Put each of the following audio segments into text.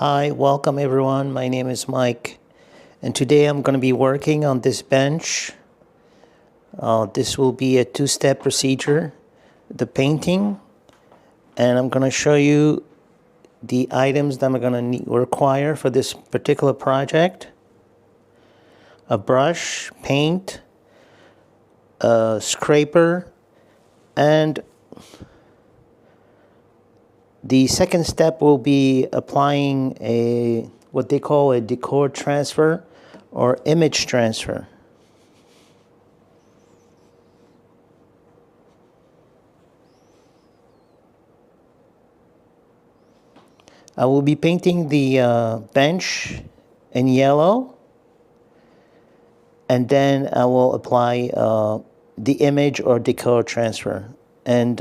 Hi, welcome everyone. My name is Mike, and today I'm going to be working on this bench. This will be a two-step procedure, the painting, and I'm going to show you the items that I'm going to require for this particular project. A brush, paint, a scraper, and the second step will be applying what they call a decor transfer or image transfer. I will be painting the bench in yellow, and then I will apply the image or decor transfer. And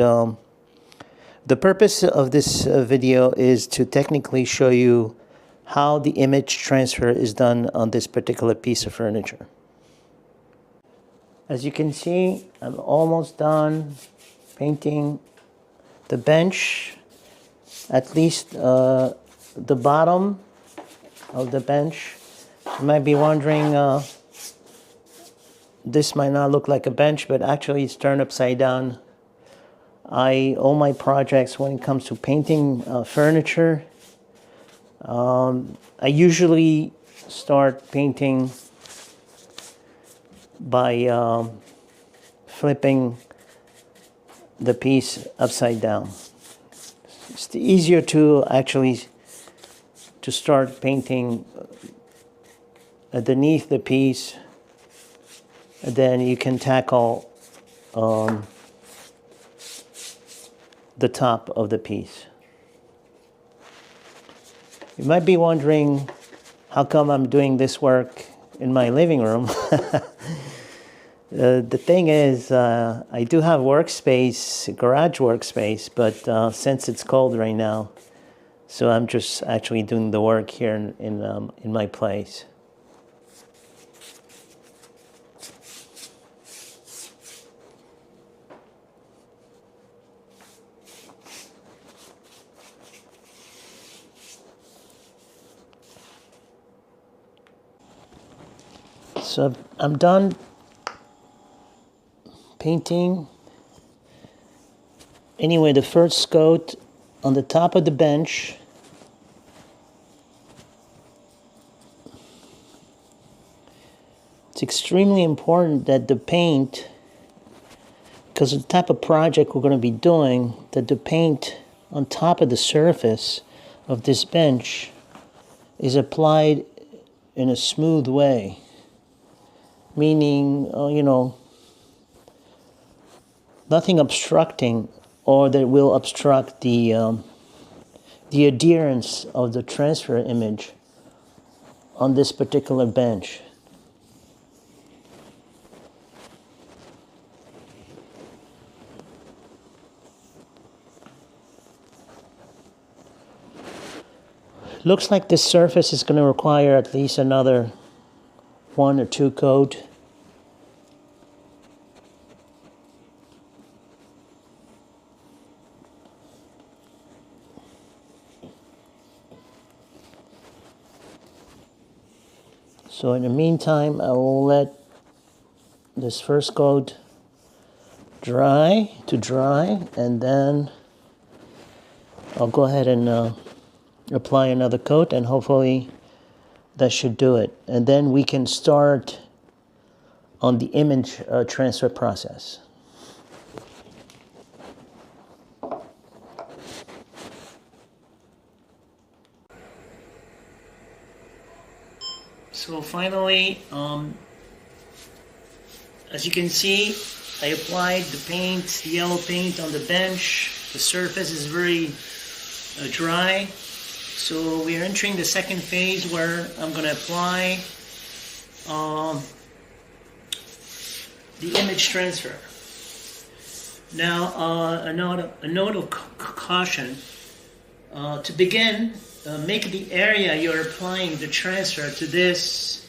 the purpose of this video is to technically show you how the image transfer is done on this particular piece of furniture. As you can see, I'm almost done painting the bench, at least the bottom of the bench. You might be wondering, this might not look like a bench, but actually it's turned upside down. All my projects, when it comes to painting furniture, I usually start painting by flipping the piece upside down. It's easier to actually start painting underneath the piece, and then you can tackle the top of the piece. You might be wondering how come I'm doing this work in my living room. The thing is, I do have workspace, garage workspace, but since it's cold right now, so I'm just actually doing the work here in my place. So I'm done painting. Anyway, the first coat on the top of the bench. It's extremely important that the paint, because of the type of project we're going to be doing, that the paint on top of the surface of this bench is applied in a smooth way. Meaning, nothing obstructing or that will obstruct the adherence of the transfer image on this particular bench. Looks like this surface is going to require at least another 1 or 2 coat. So in the meantime, I will let this first coat dry, and then I'll go ahead and apply another coat, and hopefully that should do it. And then we can start on the image transfer process. So finally, as you can see, I applied the paint, the yellow paint on the bench. The surface is very dry. So we are entering the second phase where I'm going to apply the image transfer. Now, a note of caution. To begin, make the area you're applying the transfer to this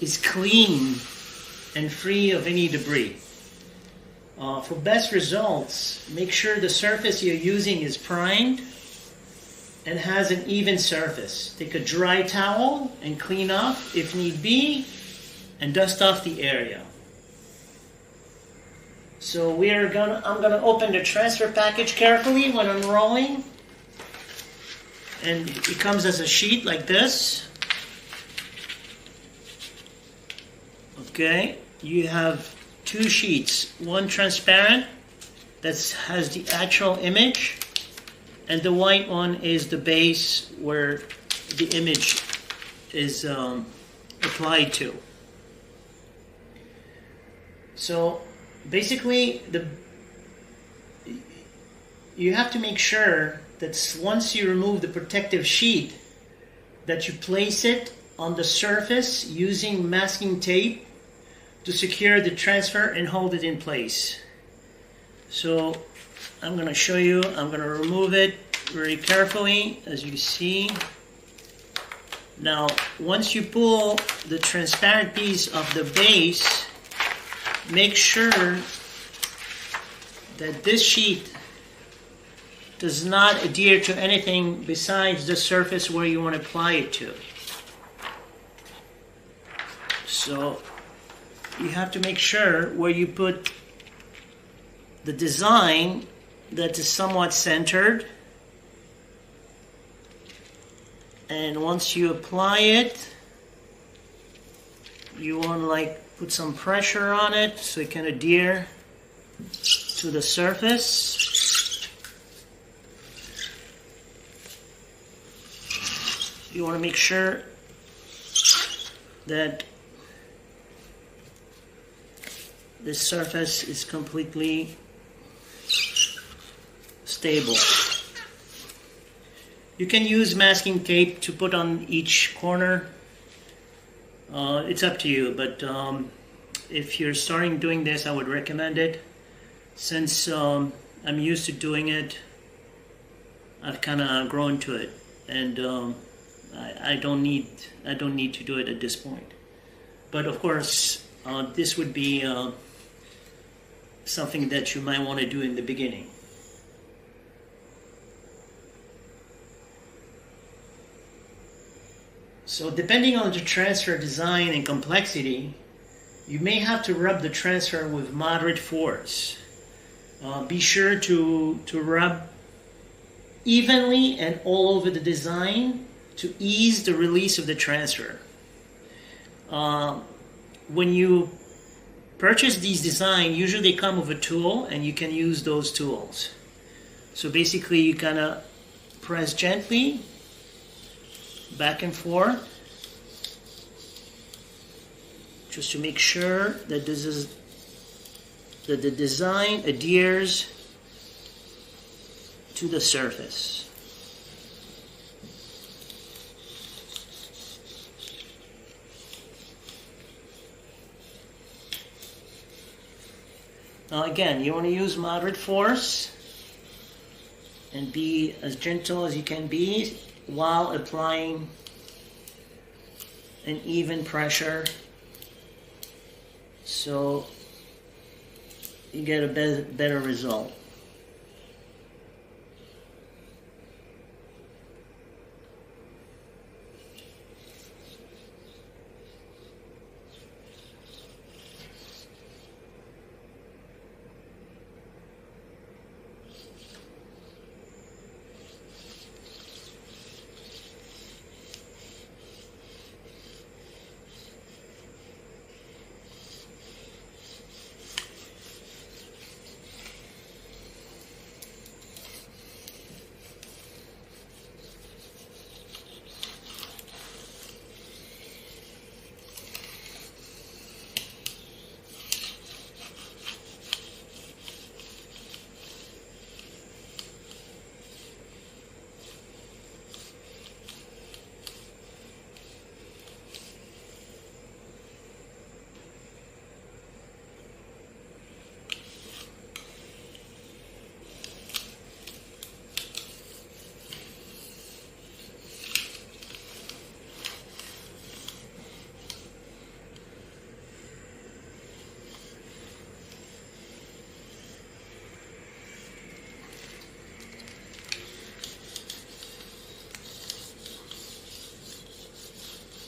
is clean and free of any debris. For best results, make sure the surface you're using is primed and has an even surface. Take a dry towel and clean up if need be and dust off the area. So I'm gonna open the transfer package carefully when unrolling. And it comes as a sheet like this. Okay, you have two sheets, one transparent that has the actual image, and the white one is the base where the image is applied to. So basically, you have to make sure that once you remove the protective sheet, that you place it on the surface using masking tape to secure the transfer and hold it in place. So I'm going to show you. I'm going to remove it very carefully, as you see. Now, once you pull the transparent piece of the base, make sure that this sheet does not adhere to anything besides the surface where you want to apply it to. So you have to make sure where you put the design that is somewhat centered, and once you apply it, you want to like put some pressure on it so it can adhere to the surface. You want to make sure that this surface is completely stable. You can use masking tape to put on each corner. It's up to you, but if you're starting doing this, I would recommend it. Since I'm used to doing it, I've kind of grown to it, and I don't need to do it at this point. But of course, this would be something that you might want to do in the beginning. So depending on the transfer design and complexity, you may have to rub the transfer with moderate force. Be sure to rub evenly and all over the design to ease the release of the transfer. When you purchase these designs, usually they come with a tool, and you can use those tools. So basically, you kind of press gently back and forth just to make sure that the design adheres to the surface. Now again, you want to use moderate force and be as gentle as you can be while applying an even pressure, so you get a better result.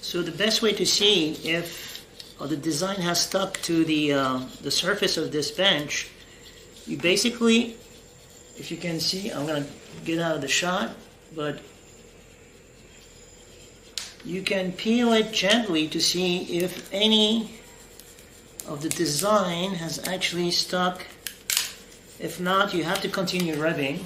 So the best way to see if the design has stuck to the surface of this bench, you basically, if you can see, I'm going to get out of the shot, but you can peel it gently to see if any of the design has actually stuck. If not, you have to continue rubbing.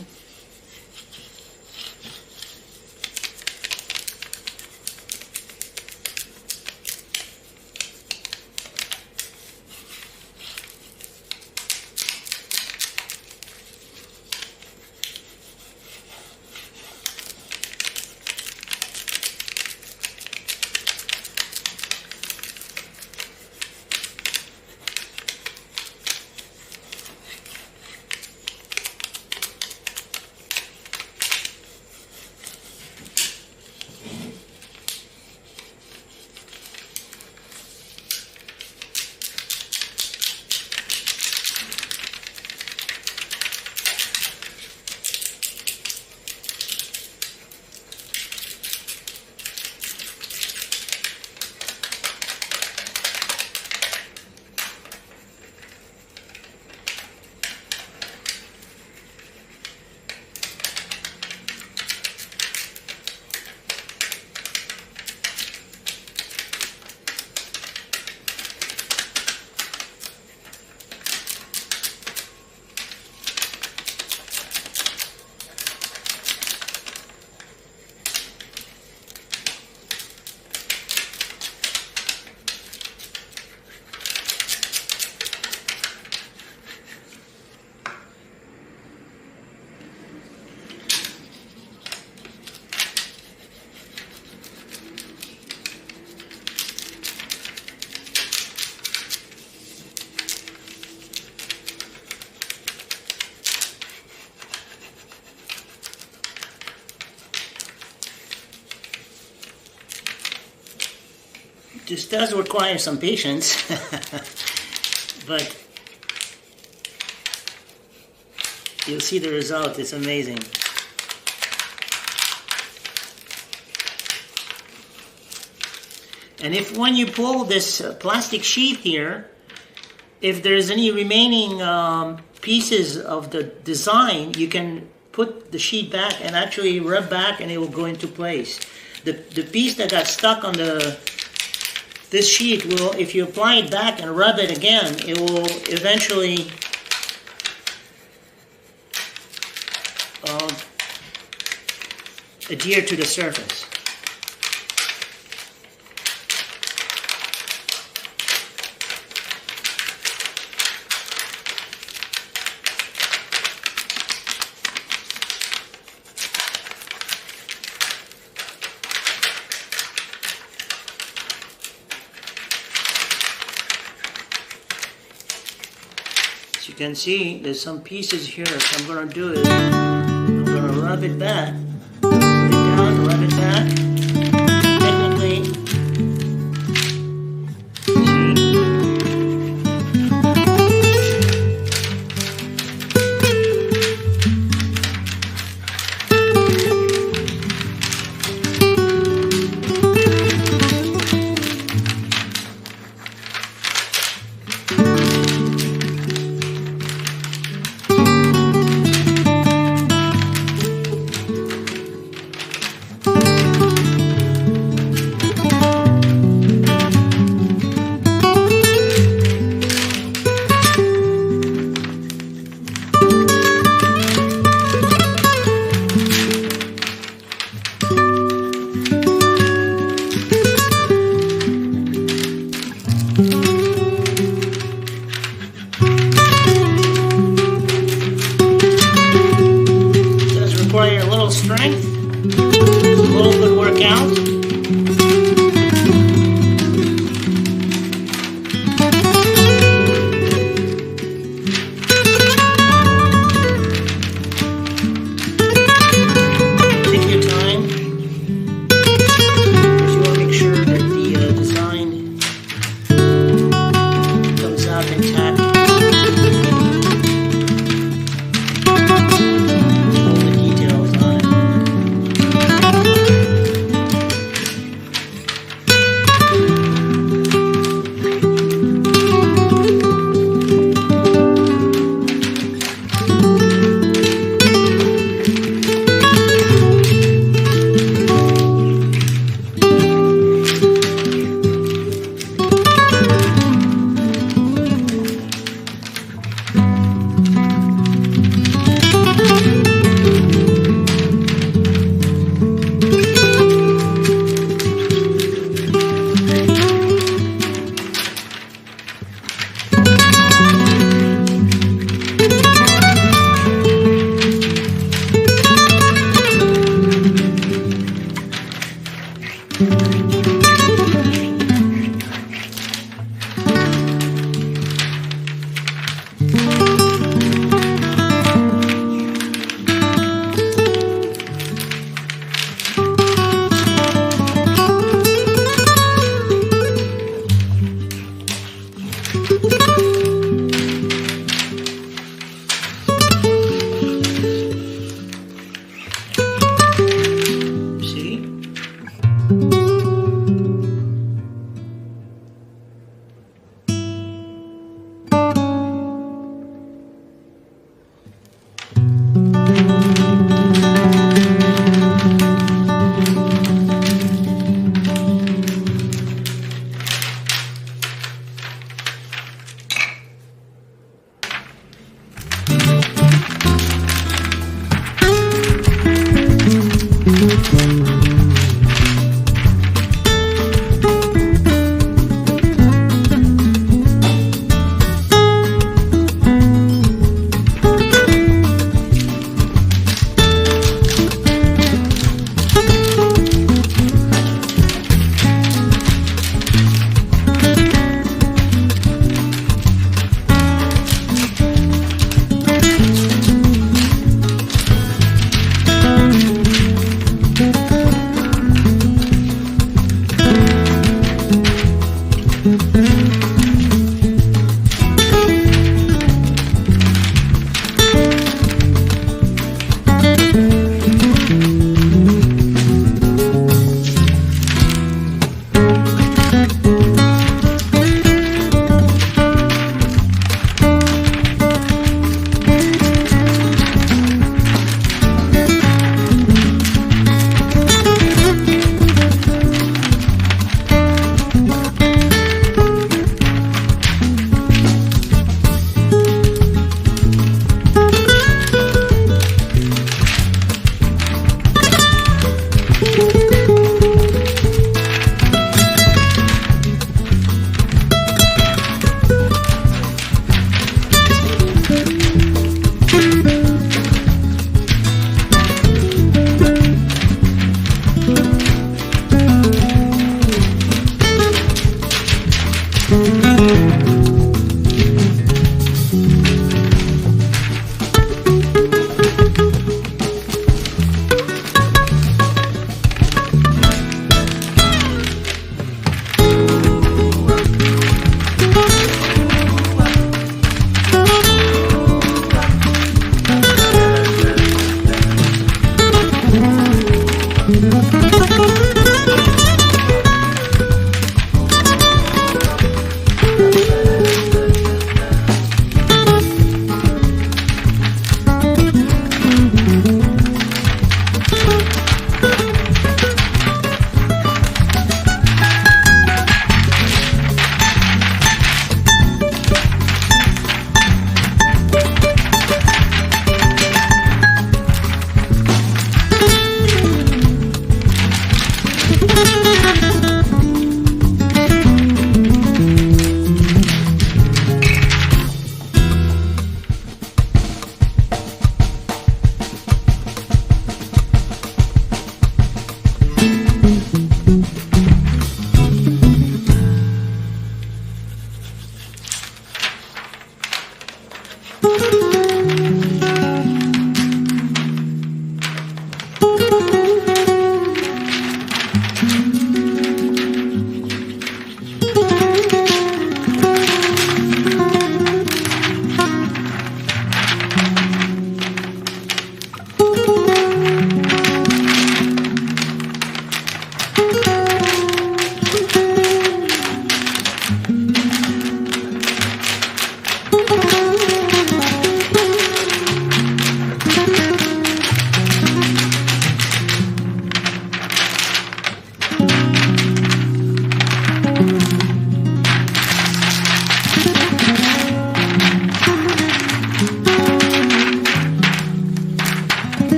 This does require some patience, but you'll see the result. It's amazing. And if when you pull this plastic sheet here, if there's any remaining pieces of the design, you can put the sheet back and actually rub back and it will go into place. The piece that got stuck on this sheet will, if you apply it back and rub it again, it will eventually adhere to the surface. As you can see, there's some pieces here. So I'm going to do is I'm going to rub it back, put it down, rub it back. Technically,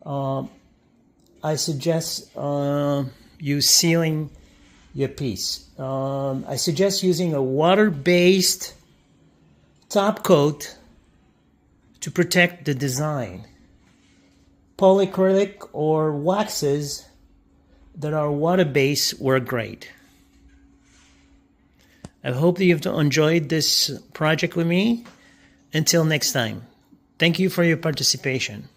I suggest you sealing your piece. I suggest using a water-based top coat to protect the design. Polyacrylic or waxes that are water-based work great. I hope that you've enjoyed this project with me. Until next time, thank you for your participation.